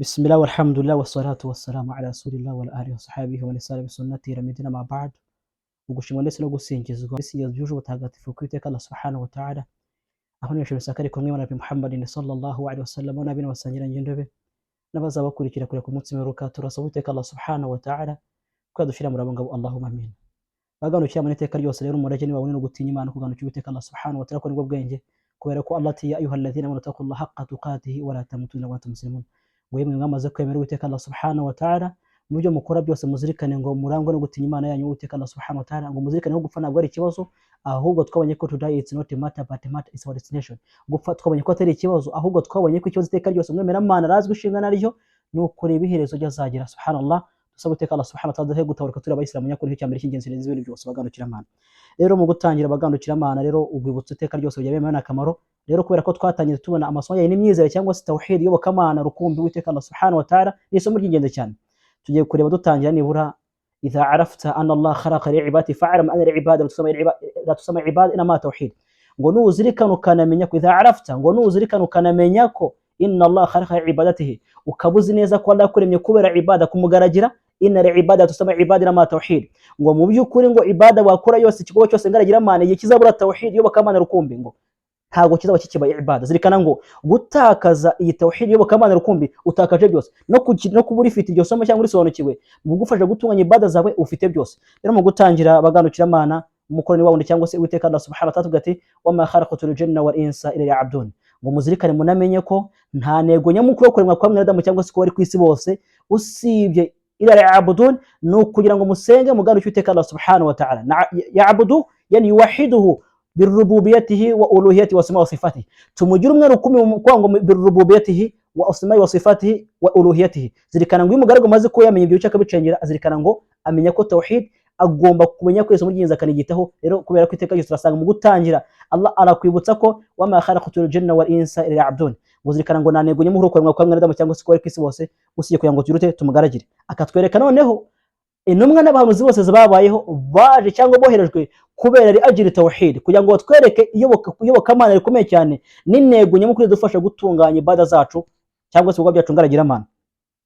بسم الله والحمد لله والصلاة والسلام على رسول الله وعلى آله وصحبه ومن سار بسنته إلى مدينة ما بعد ugushimwa ndetse no gusingizwa byuje ubutagatifu kw'iteka Allah subhanahu wa ta'ala aho nisho bisakari kumwe na Nabi Muhammad sallallahu alaihi wasallam nabi n'abasangira ngendobe n'abazabakurikira kure ku munsi w'imperuka turasaba iteka Allah subhanahu wa ta'ala kwadushira mu rabanga Allahumma amin baganukira mu iteka ryose rero umurage ni wabone no gutinya Imana kuganukira iteka Allah subhanahu wa ta'ala ko nibwo bwenge kubera ko Allah ati ya ayyuhalladhina amanu taqullaha haqqa tuqatihi wa la tamutunna wa antum muslimun wemwe mwamaze kwemera Uwiteka Allah subhanahu wa ta'ala mu byo mukora byose muzirikane ngo murangwe no gutinya Imana yanyu Uwiteka Allah subhanahu wa ta'ala ngo muzirikane ko gupfa ntabwo ari ikibazo ahubwo twabonye ko to die it's not a matter but matter is our destination gupfa twabonye ko atari ikibazo ahubwo twabonye ko ikibazo iteka ryose mwemera Imana razwi ishinga naryo no kureba iherezo ryazagira subhanallah dusaba Uwiteka Allah subhanahu wa ta'ala gutabaruka turi abayisilamu nyakuri cyambere cy'ingenzi n'izindi byose bagandukira Imana rero mu gutangira bagandukira Imana rero ugwibutse iteka ryose byabemera akamaro rero kubera ko twatangiye tubona amasomo yayi n'imyizere cyangwa se tauhid yobokamana rukumbi Uwiteka Allah subhanahu wa ta'ala ni isomo ry'ingenzi cyane tugiye kureba dutangira nibura idha arafta anna Allah khalaqa li'ibati fa'lam anna li'ibada la tusama ibada inma tauhid ngo nuzirikana ukanamenya ko idha arafta ngo nuzirikana ukanamenya ko inna Allah khalaqa li'ibadatihi ukabuzi neza ko Allah yakuremye kubera ibada kumugaragira inna li'ibada tusama ibada inma tauhid ngo mu byukuri ngo ibada wakora yose ikigo cyose ngaragira Imana yikizabura tauhid yobokamana rukumbi ngo ntago kizaba kikiba ibada zirikana ngo gutakaza iyi tauhid yobokamana rukumbi utakaje byose no kubura ifite iryo somo cyangwa risobanukiwe mu gufasha gutunganya ibada zawe ufite byose rero mu gutangira baganukira Imana umukoroni wawundi cyangwa se Uwiteka Allah subhanahu wa ta'ala tugati wa ma khalaqatul jinna wal insa illa ya'budun ngo muzirikane munamenye ko nta nego nyamukuru kuremwa kwa mwadamu cyangwa se ko bari kwisi bose usibye ila ya'budun no kugira ngo musenge muganukire Uwiteka Allah subhanahu wa ta'ala ya'budu yani yuwahiduhu birububiyatihi wa uluhiyatihi wa asma'i wa sifatihi tumugira umwe rukumi kwango birububiyatihi wa asma'i wa sifatihi wa uluhiyatihi zirikana ngo umugaragu maze ko yamenye ibyo cyaka bicengera azirikana ngo amenya ko tauhid agomba kumenya ko Yesu muginza kanigitaho rero kubera ko iteka ryose turasanga mu gutangira Allah arakwibutsa ko wa ma khalaqatul jinna wal insa illa ya'budun muzirikana ngo nanego nyamukuru kuremwa kwa mwadamu cyangwa se ko ari kwisi bose usiye kugira ngo turute tumugaragire akatwereka noneho intumwa n'abahanuzi bose zababayeho baje cyangwa boherejwe kubera ari ajiri tauhid kugira ngo batwereke iyobokamana rikomeye cyane n'intego nyamukuru dufasha gutunganya ibada zacu cyangwa se ubwo byacu ngaragira Imana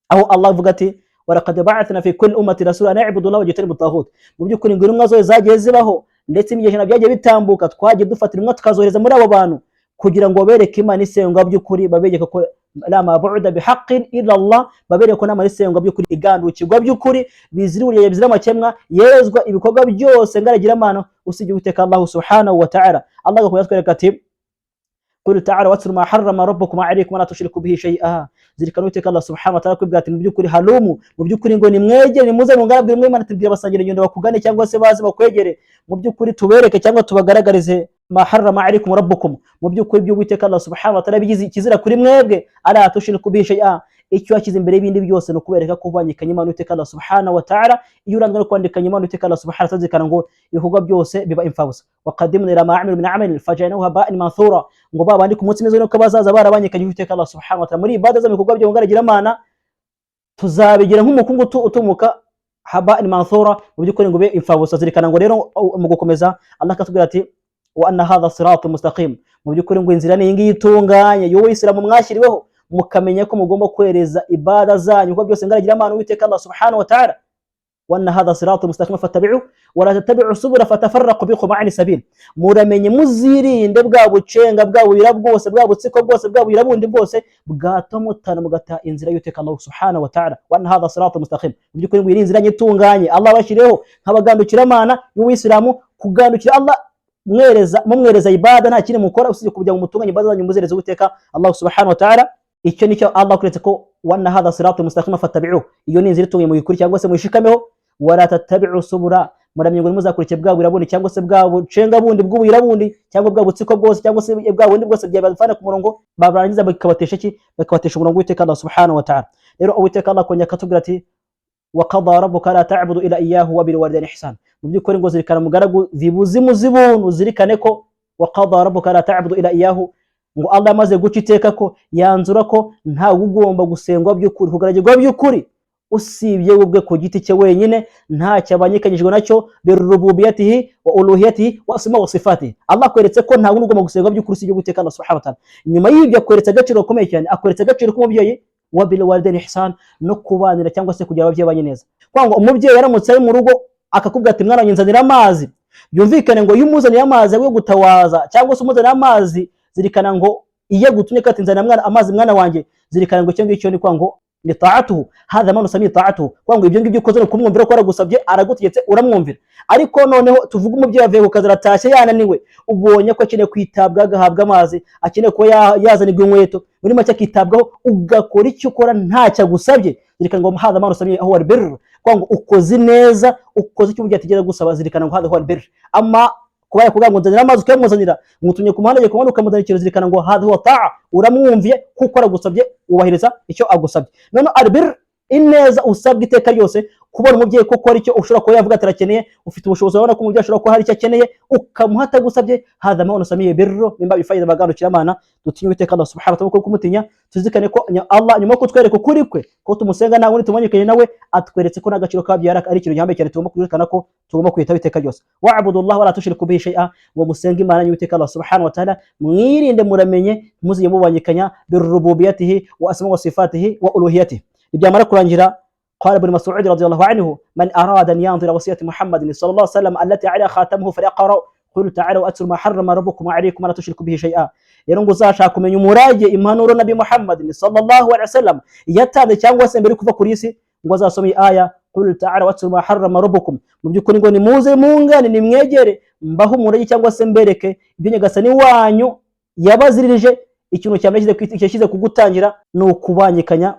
aho Allah avuga ati walaqad ba'athna fi kulli ummati rasulan an i'budu Allaha wajtanibu at-taghut mu byukuri ngo intumwa zo zagiye zibaho ndetse imigeshana byagiye bitambuka twagiye dufatira intumwa tukazohereza muri abo bantu kugira ngo bereke Imana isenga by'ukuri babegeka ko la mabu'da bihaqqin illa Allah babereko n'amari isenga by'ukuri igandukirwa by'ukuri biziriye bizira makemwa yerezwa ibikorwa byose ngaragira Imana usije Uwiteka Allah subhanahu wa ta'ala Allah akuyatwereka ati qul ta'ala watlu ma harrama rabbukum alaykum wa la tushriku bihi shay'a zirikana Uwiteka Allah subhanahu wa ta'ala kwibwira ati mu by'ukuri halumu mu by'ukuri ngo nimwegere muze mungarabwire mwe Imana tubwira basangira ngendo bakugane cyangwa se bazi bakwegere mu by'ukuri tubereke cyangwa tubagaragarize ma harrama alaykum rabbukum mu by'ukuri by'Uwiteka Allah subhanahu wa ta'ala bigize ikizira kuri mwebwe ala tushriku bihi shay'a icyo yakize imbere y'ibindi byose no kubereka ko ubanyikanye Imana Uwiteka Allah subhanahu wa ta'ala iyo urangwa no kwandikanya Imana Uwiteka Allah subhanahu wa ta'ala zikana ngo ibikorwa byose biba imfabusa wa qadimna ila ma amilu min amalin fajanahu haba'an manthura ngo babandi ku munsi meze no kabazaza barabanyikanye Uwiteka Allah subhanahu wa ta'ala muri ibada za ibikorwa byo ngaragira Imana tuzabigira nk'umukungu utumuka haba'an manthura mu by'ukuri ngo be imfabusa zirikana ngo rero mu gukomeza Allah akatubwira ati wa anna hadha siratun mustaqim mu by'ukuri ngo inzira ni ingi itunganye yowe Islamu mwashiriweho mukamenya ko mugomba kwereza ibada zanyu ko byose ngaragira Imana Uwiteka Allah subhanahu wa ta'ala wa anna hadha siratun mustaqim fattabi'u wa la tattabi'u subula fatafarraqu bikum 'ani sabil muramenye muzirinde bwa bucenga bwa buyira bwose bwa butsiko bwose bwa buyira bundi bwose bwatomutana mugata inzira y'Uwiteka Allah subhanahu wa ta'ala wa anna hadha siratun mustaqim by'ukuri ngo inzira nyitunganye Allah bashiriho nk'abagandukira Imana y'Uwisilamu kugandukira Allah mumwereza ibada nta kindi mukora usije kugira ngo mutunganye ibada zanyu muzereza Uwiteka Allah subhanahu wa ta'ala icyo nicyo Allah kuretse ko wanna hadha siratul mustaqim fattabi'u iyo ni inzira itunye mu gikuri cyangwa se mushikameho wala tattabi'u subura muramye ngo muzakurike bwa bwirabundi cyangwa se bwa bucenga bundi bw'ubwirabundi cyangwa bwa butsiko bwose cyangwa se bwa bundi bwose byabafana ku murongo babarangiza bakabatesha umurongo w'Uwiteka Allah subhanahu wa ta'ala rero Uwiteka Allah konya katubwira ati wa qada rabbuka la ta'budu ila iyyahu wa bil walidayni ihsan mu by'ukuri ngo zirikana mugaragu zibuzimu zibuntu zirikane ko wa qada rabbuka la ta'budu ila iyyahu ngo Allah amaze guca iteka ko yanzura ko nta ugomba gusengwa by'ukuri kugaragirwa by'ukuri usibye ubwe ku giti cye wenyine nta cyabanyikanyijwe nacyo birububiyatihi wa uluhiyatihi wa asma wa sifatihi. Allah kweretse ko nta ugomba gusenga by'ukuri sibyo guteka Allah subhanahu wa ta'ala. Nyuma y'ibyo kweretse agaciro gakomeye cyane, akweretse agaciro k'umubyeyi wa bil walidaini ihsan, no kubanira cyangwa se kugira ababyeyi banye neza. Kwanga umubyeyi yaramutse ari mu rugo akakubwira ati mwana nzanira amazi, byumvikane ngo yumuzaniye amazi yo gutawaza cyangwa se umuzanira amazi, zirikana ngo iyo gutumye kati nzanira mwana amazi mwana wanjye, zirikana ngo cyangwa icyo ni kwango ni ta'atuhu, hadha man sami ta'atuhu, kwango ibyo ngibyo ukoze no kumwumvira ko aragusabye aragutegetse uramwumvira. Ariko noneho tuvuga umubyeyi avuye ku kazi aratashye yananiwe, ubonye ko akeneye kwitabwa agahabwa amazi, akeneye ko yazanirwa inkweto, muri make akitabwaho, ugakora icyo ukora ntacyo agusabye, zirikana ngo hadha man sami huwa albirr, kwango ukoze neza, ukoze icyo umubyeyi ategeza gusaba, zirikana ngo hadha huwa albirr. Ama kubaye kugira ngo nzanira amazi ukayamuzanira, mutumye ku muhanda kumwana ukamuzanira, zirikana ngo hadha huwa ta'a, uramwumviye kuko aragusabye, ubahiriza icyo agusabye. None albirr ineza usabwa iteka ryose, kubona umubyeyi ko akora icyo ushobora kuba yavuga atarakeneye, ufite ubushobozi ubona ko umubyeyi ashobora kuba hari icyo akeneye ukamuha atagusabye, hadha ma unasamiye birru mimba bifayida bagandukira Imana. Dutinye Uwiteka Allah subhanahu wa ta'ala ko kumutinya, tuzikane ko Allah nyuma ko twereka kuri kwe ko tumusenge nta wundi tumanyikanye nawe, atweretse ko n'agaciro kabyara ari ikintu gihambaye cyane, tugomba kuzirikana ko tugomba kwitaho iteka ryose. Wa'budu Allah wa la tushriku bihi shay'a, wa musenge Imana y'Uwiteka Allah subhanahu wa ta'ala, mwirinde muramenye muziye mubanyikanya birrububiyatihi wa asma wa sifatihi wa uluhiyatihi. Ibyamara kurangira قال ابن مسعود رضي الله عنه من أراد أن ينظر وصية محمد صلى الله عليه وسلم التي عليها خاتمه فليقرأ قل تعالوا أتلوا ما حرم ربكم عليكم ولا تشركوا به شيئا. Rero uzashaka kumenya umurage impanuro Nabi Muhammad sallallahu alaihi wasallam yatanze cyangwa se mbere kuva kuri isi, ngo azasome aya qul ta'ala atlu ma harrama rabbukum, mu byukuri ngo nimuze mungane nimwegere mbaho umurage cyangwa se mbereke ibyo nyagasani wanyu yabaziririje. Ikintu cyameze cyashyize kugutangira no kubanyikanya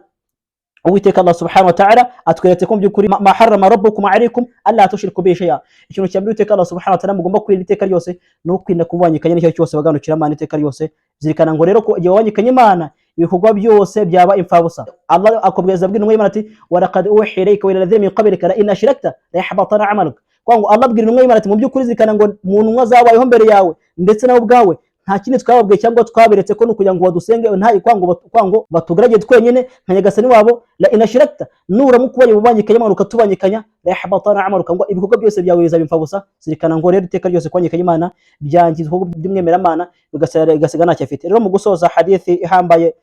Uwiteka Allah subhanahu wa ta'ala atweretse ko byukuri ma harrama rabbukum alaykum alla tushriku bihi shay'a. Ikintu cyambere Uwiteka Allah subhanahu wa ta'ala mugomba kwirira iteka ryose no kwinda kubanyikanya n'icyo cyose bagandukira Imana iteka ryose. Zirikana ngo rero ko igihe wabanyikanye Imana ibikorwa byose byaba imfabusa. Allah akubweza bw'intumwa y'Imana ati wa laqad uhiya ilayka wa ila alladhina min qablika la in ashrakta la yahbatana 'amaluka. Kwango Allah abwira intumwa y'Imana ati mu byukuri zirikana ngo mu ntumwa zabayeho mbere yawe ndetse nawe ubwawe nta kindi twababwiye cyangwa twaberetse ko nukugira ngo badusenge nta kwango batugarage twenyine nka nyagasani wabo. La in ashrakta, nuramukubaye mubanyikanya Imana ukatubanyikanya, la yahbatana 'amaluka, ngo ibikorwa byose byawe bizaba imfabusa. Zirikana ngo rero iteka ryose kwanyikanya Imana byangiza ibikorwa by'umwemera Imana bigasiga ntacyo afite. Rero mu gusoza hadithi ihambaye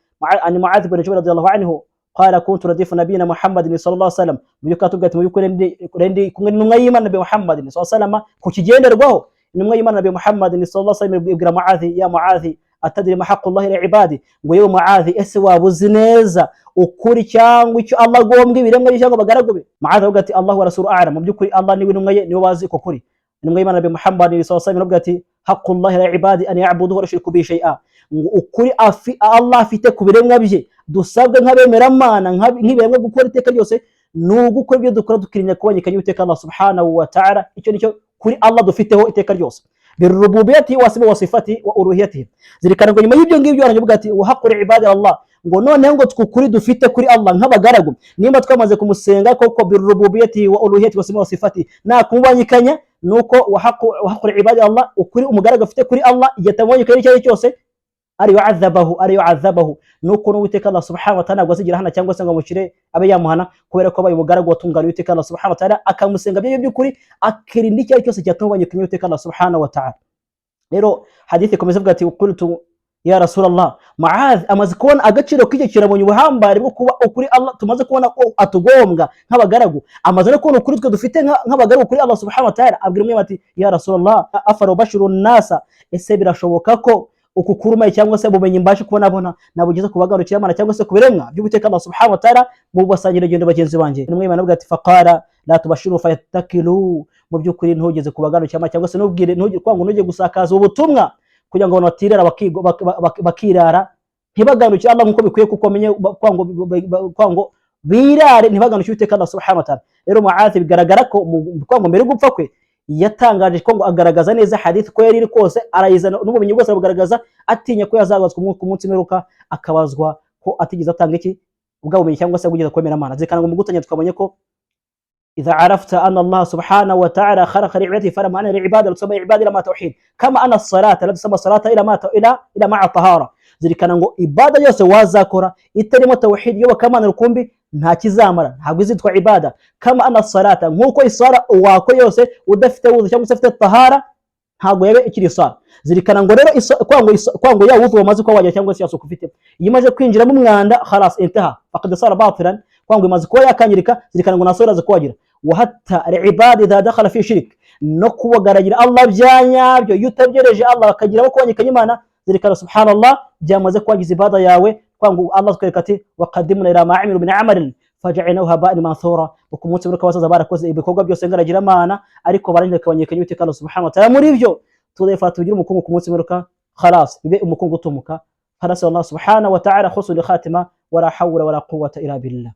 ani Mu'adh ibn Jabal radiyallahu anhu qala kuntu radifu nabiyina Muhammad sallallahu alaihi wasallam, mu katubwira ati mu byukuri ndi kumwe n'intumwa y'Imana Nabi Muhammad sallallahu alaihi wasallam ku kigenderwaho. Intumwa y'Imana Nabi Muhammad sallallahu alaihi wasallam ibwira Mu'adh, ya Mu'adh atadri ma haqqullahi li ibadi, ngo yewe Mu'adh ese wabuzi neza ukuri cyangwa icyo Allah agombwe ibiremwa cyangwa bagaragu be. Mu'adh avuga ati Allah wa rasulu a'lam, mu byukuri Allah niwe intumwa ye niwe bazi ko kuri. Intumwa y'Imana Nabi Muhammad sallallahu alaihi wasallam avuga ati haqqullahi li ibadi an ya'buduhu wa la yushriku bihi shay'a, ukuri Allah afite ku biremwa bye dusabwe nk'abemera Imana nk'ibiremwa gukora iteka ryose n'ugukora ibyo dukora dukirinya kubanyikanya Uwiteka Allah subhanahu wa ta'ala. Icyo nicyo kuri Allah dufiteho iteka ryose birububiyatihi wa asma wa sifatihi wa uluhiyatihi. Zirikana ngo nyuma y'ibyo ngibyo aravuga ati wa haqqul ibadi Allah, ngo noneho ngo twukuri dufite kuri Allah nk'abagaragu nimba twamaze kumusenga koko birububiyatihi wa uluhiyatihi wa asma wa sifatihi na kumubanyikanya nuko wa haqqul ibadi Allah, ukuri umugaragu afite kuri Allah yatamubanyikanya icyo cyose ari yu'adhabahu, nuko n'Uwiteka Allah subhanahu wa ta'ala azigira hana cyangwa se ngo amushire abe yamuhana kubera ko abaye umugaragu watungana Uwiteka Allah subhanahu wa ta'ala akamusenga byo by'ukuri akirinda icyo cyose cyatubanyikanya Uwiteka Allah subhanahu wa ta'ala. Rero hadithi ikomeza ivuga ati qultu ya Rasulullah, Mu'adh amaze kubona agaciro k'icyo kirabonye ubuhambare bwo kuba ukuri Allah tumaze kubona ko atugombwa nk'abagaragu, amaze no kubona ukuri twe dufite nk'abagaragu kuri Allah subhanahu wa ta'ala, abwira umwe ati ya Rasulullah afaru bashirun nasa, ese birashoboka ko uku kuruma cyangwa se bumenyi mbashe kubona nabugeze kubagarukira Imana cyangwa se kubiremwa by'Uwiteka Allah subhanahu wa ta'ala mu basangira gendo bagenzi banjye. Intumwa y'Imana avuga ati faqala la tubashiru fayattakilu, mu by'ukuri ntugeze kubagarukira Imana cyangwa se ntujye gusakaza ubutumwa kugira ngo abantu batirara bakirara ntibagarukire Allah nkuko bikwiye, kuko amenye kwango birare ntibagarukire Uwiteka Allah subhanahu wa ta'ala. Rero Mu'adh bigaragara ko kwango mbere gupfa kwe yatangaje ko ngo agaragaza neza hadith ko yari kose arayizana n'ubumenyi bwose abugaragaza, atinya ko yazabazwa ku munsi mperuka akabazwa ko atigeze atanga iki ubwa bumenyi cyangwa se kugeza kwemera Imana. Zikana ngo mu gutanya twabonye ko idha arafta anna Allah subhanahu wa ta'ala khalaqa li'ibadihi falamma ana li'ibadi tusama ibadi ila ma tauhid kama anna as-salata la tusama salata ila ma'a tahara. Zirikana ngo ibada yose wazakora itarimo tauhid yo bakamana rukumbi nta kizamara, ntabwo izitwa ibada. Kama ana salata, nkuko isara wako yose udafite wudu cyangwa udafite tahara ntabwo yabe ikiri isara. Zirikana ngo rero kwango ya wudu wamaze kuba wagira cyangwa se yasuku ufite, iyo imaze kwinjiramo umwanda khalas intaha faqad sara batilan, kwango imaze kuba yakangirika. Zirikana ngo nasora zakuwagira wa hatta al-ibad idha dakhala fi shirk, no kubagaragira Allah byanyabyo yutabyereje Allah akagira ko wanyikanye Imana. Zirikana subhanallah byamaze kwangiza ibada yawe. Kwangu Allah twereka ati waqaddimna ila ma amilu min amalin faj'alnahu haba'an manthura, ukumutse muri kabasaza barakoze ibikorwa byose ngaragira Imana ariko barangije kabanyekanye uti Allah subhanahu wa ta'ala muri byo tudefa tugira umukungu ku munsi muruka khalas bibe umukungu utumuka. Khalas Allah subhanahu wa ta'ala khusul khatima wala hawla wala quwwata illa billah.